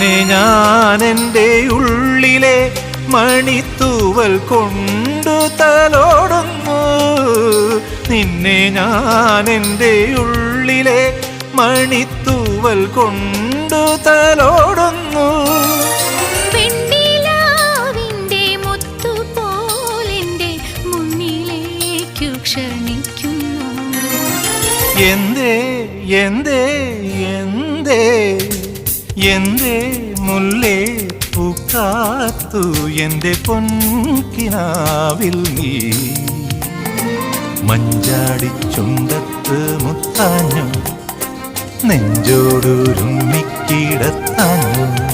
നിന്നെ ഞാൻ എൻ്റെ ഉള്ളിലെ മണിത്തൂവൽ കൊണ്ടു തലോടുന്നു. നിന്നെ ഞാൻ എൻ്റെ ഉള്ളിലെ മണിത്തൂവൽ കൊണ്ടു തലോടുന്നു. വെണ്ണിലാവിൻ്റെ മുത്തുപോലെൻ്റെ മുന്നിലേക്കു ക്ഷണിക്കുന്നു. എന്തേ എന്തേ എന്തേ എന്തേ മുല്ലേ പൂക്കാത്തു എൻ്റെ പൊൻകിനാവിൽ നീ? മഞ്ചാടിച്ചുണ്ടത്ത് മുത്താഞ്ഞു നെഞ്ചോടുരുമ്മിക്കിടത്താഞ്ഞു.